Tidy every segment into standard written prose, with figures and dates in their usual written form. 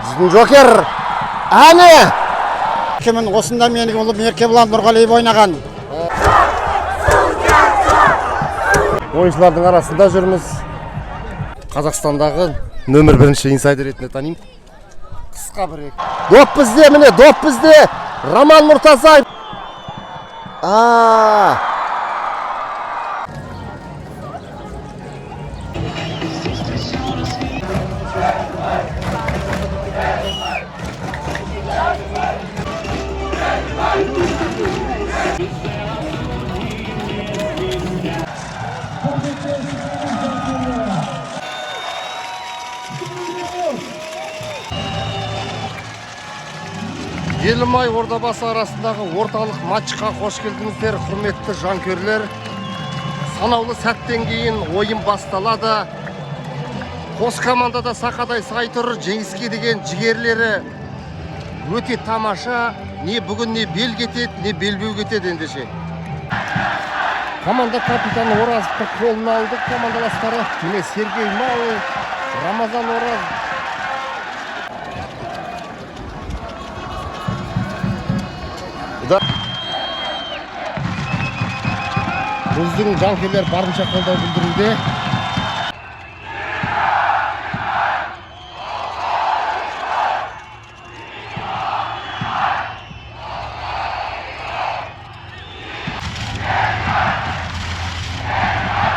Біздің Жокер. Әне! Кімін осында менің ұлым Еркебұлан Нұрғалиев ойнаған. Ойыншылардың арасында жүрміз. Қазақстандағы нөмір 1 инсайдер ретінде танимын. Қысқа бір ек. Доп бізде, міне, доп бізде. Роман Мұртазаев. Елімай Ордабасы арасындағы орталық матчқа қош келдіңіздер, құрметті жанкүйерлер. Санаулы сәттен кейін ойын басталады. Қос командада сақадай сай тұр, жеңіске деген жігерлері өте тамаша. Не бүгін не бел кетеді, не белбеу кетеді ендеше. Команда капитаны Оразовты қолына алды командаластары. Міне Сергей Малый, Рамазан Ораз. Біздің жанкүйерлер барынша қолдау білдіруде.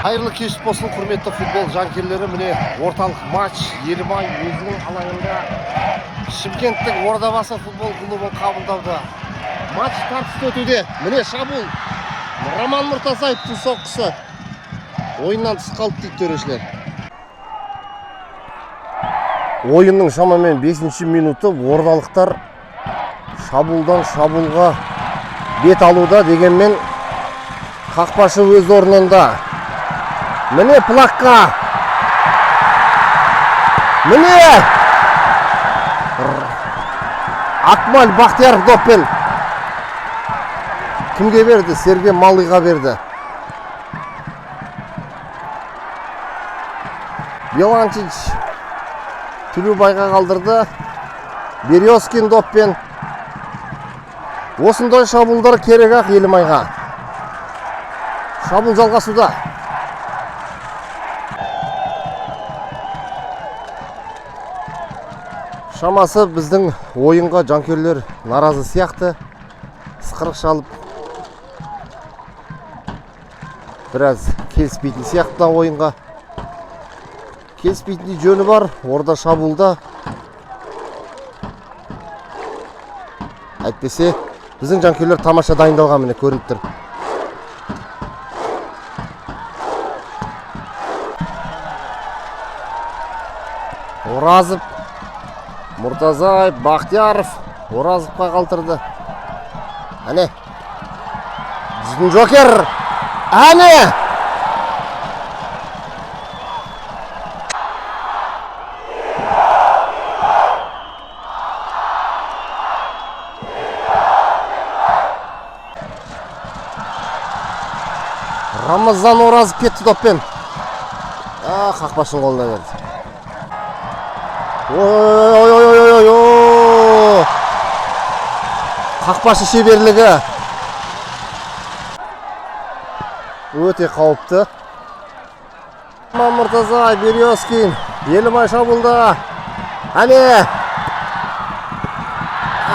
Қайырлы кеш болсын, құрметті футбол жанкүйерлері. Міне орталық матч Елімай өзінің алаңында Шымкенттің Ордабасы футбол клубын қабылдауда. Матч тартысты өтуде. Міне шабуыл. Роман Мұртазаевтың соққысы. Ойыннан тыс қалды дейді төрешілер. Ойынның шамамен 5-ші минуты ордалықтар шабуылдан шабуылға бет алуда, дегенмен қақпашы өз орнында. Міне плакка. Міне Акмаль Бақтияров доппен. Кімге берді? Сергей Малыйға берді. Беланчич Түлеубайға қалдырды. Березкин доппен. Осындай шабуылдар керек ақ Елімайға. Шабуыл жалғасуда. Шамасы біздің ойынға жанкүйерлер наразы сияқты. Сықырық шалып біраз келіспейтін сияқты ойынға. Келіспейтін жөні бар, орда шабуылда. Әйтпесе, біздің жанкүйерлер тамаша дайындалған, міне көрініп тұр. Оразов, Мұртазаев, Бақтияров Оразовқа қалтырды. Әне, біздің Жокер. Әне! Рамазан Оразов кетті доппен. Қақпашының қолына берді. Ой-ой-ой-ой-ой-ой-ой! Қақпашы шеберлігі өте қауіпті. Мұртазаев, Березкин, Елімай шабуылда. Әне!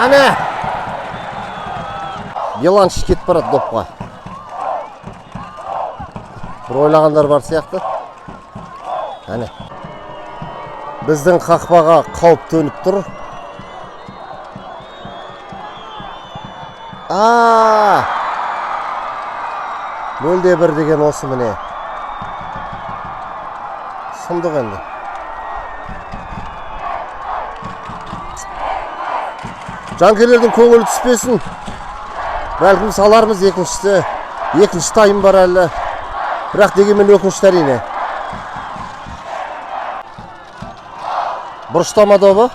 Әне! Беланчич кетіп барады допқа. Бір ойлағандар бар сияқты. Әне. Біздің қақпаға қауіп төніп тұр. Нөлде бір деген осы міне. Сұмдық енді. Жанкүйерлердің көңілі түспесін. Бәлкім салармыз екінші тайым бар әлі. Бірақ дегенмен өкінішті әрине. Бұрыштама добы.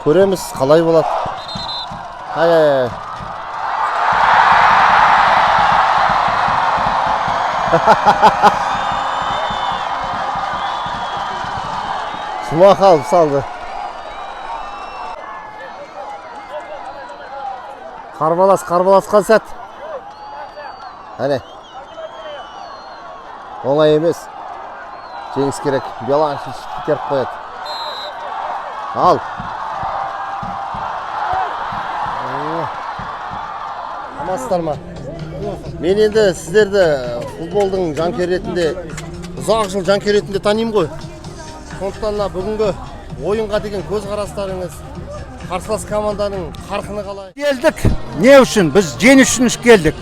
Көреміз қалай болады. Ай-ай-ай. Сұма қалып салды. Қарбаласқан сәт. Әне. Оңай емес. Жеңіс керек. Белашич итеріп қояды. Ал. Амансыздар ма? Мен енді сіздерді футболдың жанкүйер ретінде, ұзақ жыл жанкүйер ретінде танимын ғой. Сондықтан бүгінгі ойынға деген көзқарастарыңыз, қарсылас команданың қарқыны қалай? Келдік. Не үшін? Біз жеңіс үшін келдік.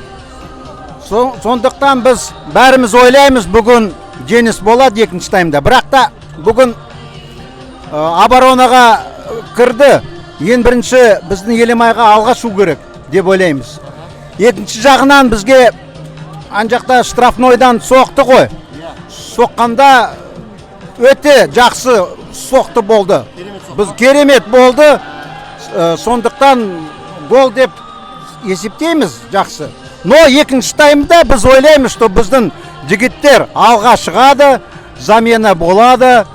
Сондықтан біз бәріміз ойлаймыз, бүгін жеңіс болады екінші таймда. Бірақ та бүгін оборонаға кірді. Ең бірінші біздің Елімайға алға шу керек деп ойлаймыз. Екінші жағынан бізге ан жақта штрафнойдан соқты ғой. Соққанда өте жақсы соқты болды. Біз керемет болды. Сондықтан гол деп есептейміз жақсы. Но екінші таймда біз ойлаймыз, что біздің жігіттер алға шығады, замена болады,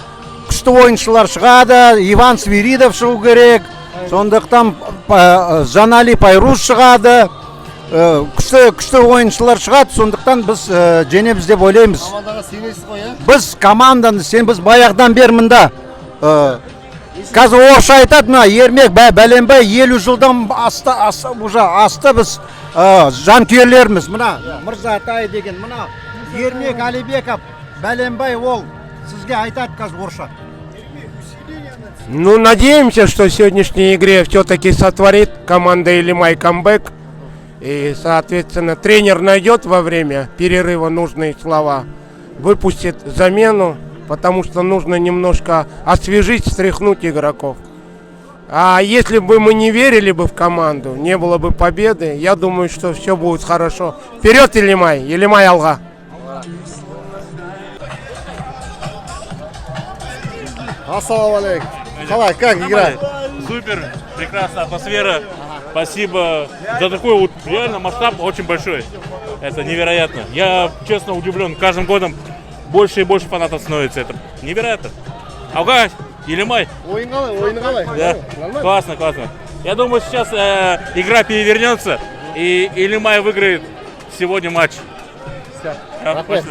күшті ойыншылар шығады, Иван Свиридов шығу керек. Сондықтан Жанали Пайрус шығады. Күшті ойыншылар шығады, сондықтан біз жеңеміз деп ойлаймыз. Командаға сенесіз ғой, ә? Біз команданы, біз баяғыдан бері мында. Қазір орысша айтады, мына Ермек Бәленбай 50 жылдан асты біз жанкүйерлеріміз. Мына Мырзатай деген, мына Ермек Алибеков Бәленбай, ол сізге айтады қазір орысша. Ну, надеемся, что в сегодняшней игре все-таки сотворит команда Елимай камбэк. И, соответственно, тренер найдет во время перерыва нужные слова, выпустит замену, потому что нужно немножко освежить, встряхнуть игроков. А если бы мы не верили бы в команду, не было бы победы, я думаю, что все будет хорошо. Вперед, Елимай! Елимай алға! Ассалаумалейкум. Қалай, как игра? Супер, прекрасная атмосфера. Спасибо за такой вот реально масштаб очень большой. Это невероятно. Я честно удивлен. Каждым годом больше и больше фанатов становится. Это невероятно. Алга, Елимай. Ойын қалай? Да. Классно. Я думаю, сейчас игра перевернется и Елимай выиграет сегодня матч. Рахмет.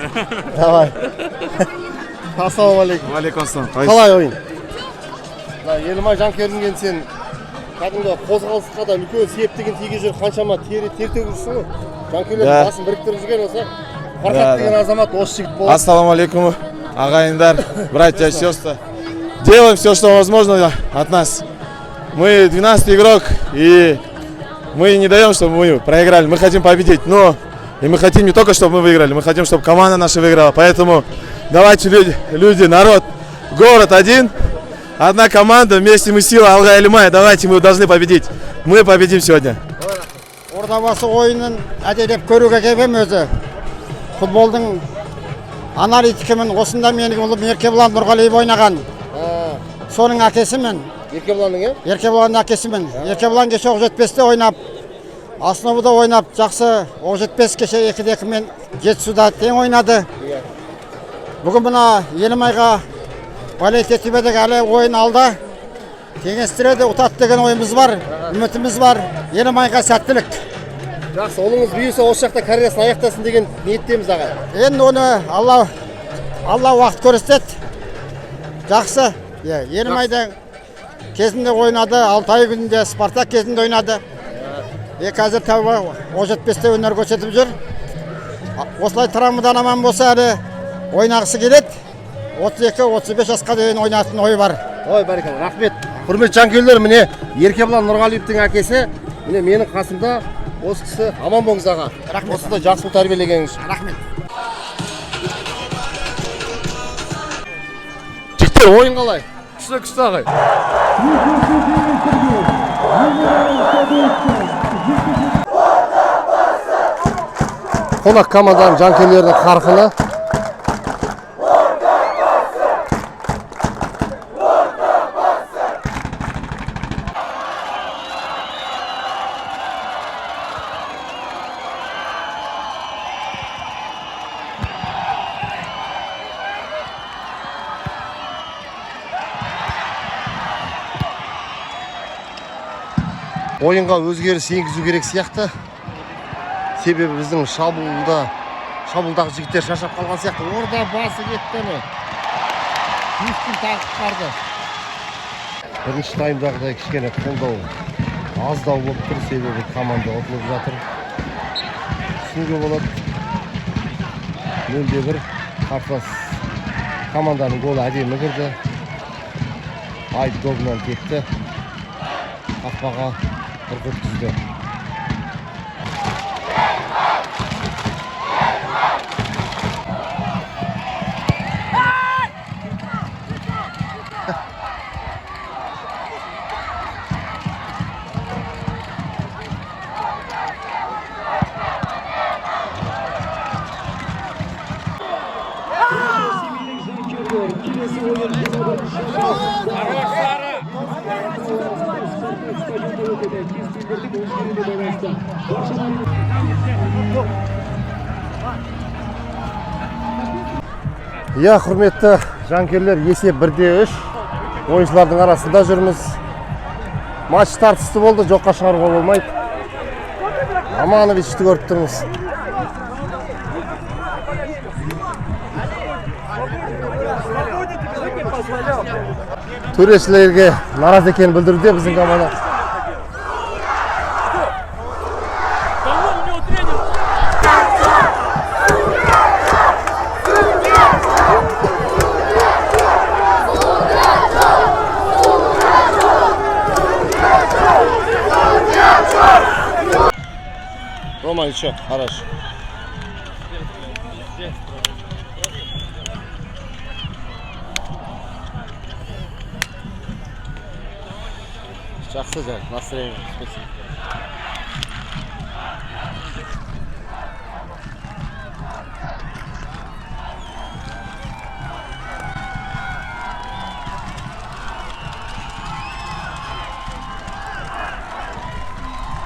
Давай. Ассалаумалейкум. Алейкум ассалам. Қалай ойын? Елімай жанкүйерінен сен кәдімгі қозғалысқа да үлкен септігін тиген жүр, қаншама тер төгірсің ғой. Жанкүйерлердің басын біріктіріп жүрген осы. Фархат деген азамат осы жігіт болды. Ассалаумалейкум, ағайындар, братья и сестры. Делаем все, что возможно от нас. Мы 12-й игрок, и мы не даем, чтобы мы проиграли. Мы хотим победить, но и мы хотим не только, чтобы мы выиграли, мы хотим, чтобы команда наша выиграла. Поэтому давайте, люди, народ, город один. Одна команда, вместе мы сила, Алга Елимай, давайте, мы должны победить. Мы победим сегодня. Ордабасы ойынын әделеп көруге кебем өзі. Футболдың аналитикімін, осында менің ұлым Еркебұлан Нұрғалиев ойнаған. Соның әкесімін. Еркебұланның, е? Еркебұланның әкесімін. Еркебұлан кеше Оқжетпесте ойнап, Основада ойнап, жақсы Оқжетпес кеше 2-2-мен Жетісуда тең ойнады. Бүгін мына Елімайға Балет-Етібедегі әлі ойын алда. Кеңестіреді, ұтат деген ойымыз бар, үмітіміз бар. Елімайға сәттілік. Жақсы, олыңыз бүйесі осы жақта карьерасын аяқтасын деген ниеттеміз аға. Енді оны Алла уақыт көрсетеді. Жақсы. Елімайда кезінде ойнады, Алтай күнінде Спартак кезінде ойнады. Қазір тәуба Оқжетпесте өнер көрсетіп жүр. Осылай травмадан аман болса әлі ойнағысы келеді. 32-35 жасқа дейін ойнатын ой бар. Ой, барекалла, рахмет. Құрметті жанкүйерлер, міне Еркебұлан Нұрғалиевтің әкесі, міне менің қасымда осы кісі. Аман болыңыз аға. Рахмет. Осында жақсы тәрбиелегеніңіз. Рахмет. Жігіттер, ойын қалай? Күшті ағай. Қонақ команданың жанкүйерлерінің қарқыны. ойынға өзгеріс енгізу керек сияқты. Себебі біздің шабуылдағы жігіттер шаршап қалған сияқты. Орда басы кетті. Күйістің тағып барды. Бірінші таймдағыдай кішкене қолдау аздау болып тұр, себебі команда ұтылып жатыр. Түсінуге болады. 0-1 қарсылас команданың голы әдемі кірді. Айып добынан кетті. Қақпаға ұрғыт түзді. Иә, құрметті жанкүйерлер, есеп 1-3. Ойыншылардың арасында жүрміз. Матч тартысты болды, жоққа шығаруға болмайды. Амановичті көріп тұрмыз. Төрешілерге наразы екенін білдіруде біздің команда. Рома, еще, хорошо. Жақсы жай, настроение.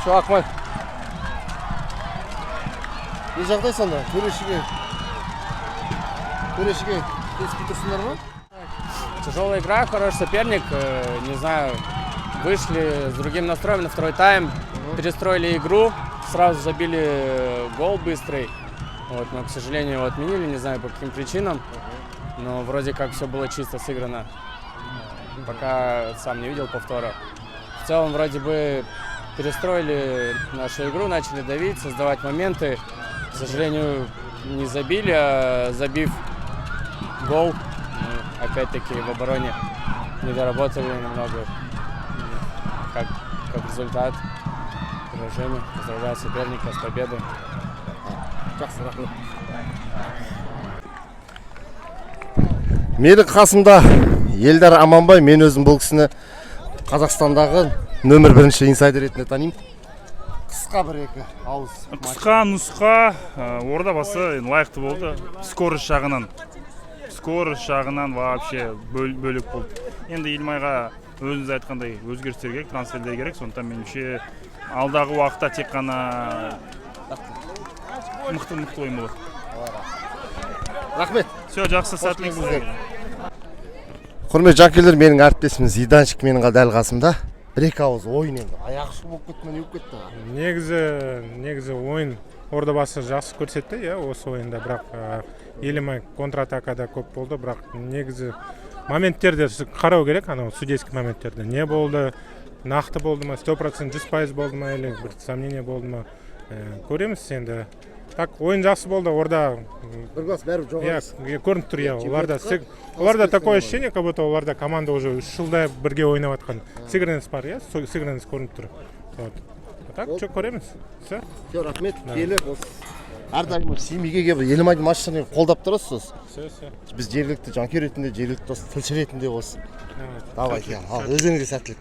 Чувак, мой. Не жағдай сонда? Төрешіге келіспей тұрсыңдар ма? Тяжелая игра, хороший соперник, не знаю, вышли с другим настроем на второй тайм, перестроили игру, сразу забили гол быстрый, вот, но, к сожалению, его отменили, не знаю по каким причинам, но вроде как все было чисто сыграно, пока сам не видел повтора. В целом вроде бы перестроили нашу игру, начали давить, создавать моменты, к сожалению, не забили, а забив гол, опять-таки в обороне не доработали немного. Как результат, поражение. Поздравляю соперника с победой. Менің қасымда Елдар Аманбай, мен өзім бұл кісіні Қазақстандағы нөмір 1 инсайдер ретінде танимын. Қысқа 1-2 ауыз. Қысқа нұсқа ордабасы лайықты болды. Скорость жағынан вообще бөлік болды. Енді Елмайға өзіңіз айтқандай өзгерістер керек, трансферлер керек. Сондықтан меніңше алдағы уақытта тек қана мықты ойын болады. Рахмет. Все, жақсы, сәттілік болсын. Құрметті жанкүйерлер, менің әріптесім Зиданчик менің дәл қасымда. 1-2 ауыз ойын енді. Аяғы шу болып кетті ме, не болып кетті? Негізі ойын Ордабасы жақсы көрсетті, осы ойында, бірақ Елімай контратакада көп болды, бірақ негізі моменттерде қарау керек, анау судейский моменттерде. Не болды, нақты болды ма, 100%, 100% болды ма, или бір сомнение болды ма, көреміз енді. Так, ойын жақсы болды, орда бір бас бәрі жоғары. көрініп тұр, оларда такое ощущение, как будто оларда команда уже 3 жылда бірге ойнап атқан. Сыгранность бар, сыгранность көрініп тұр. Так, что көреміз? Все, рахмет. Келіп, әрдайым семейге келіп Елімайдың матчтарын қолдап тұрасыз. Біз жергілікті жанкүйер ретінде, жергілікті тілші ретінде осы. Давай, ал өзіңізге сәттілік.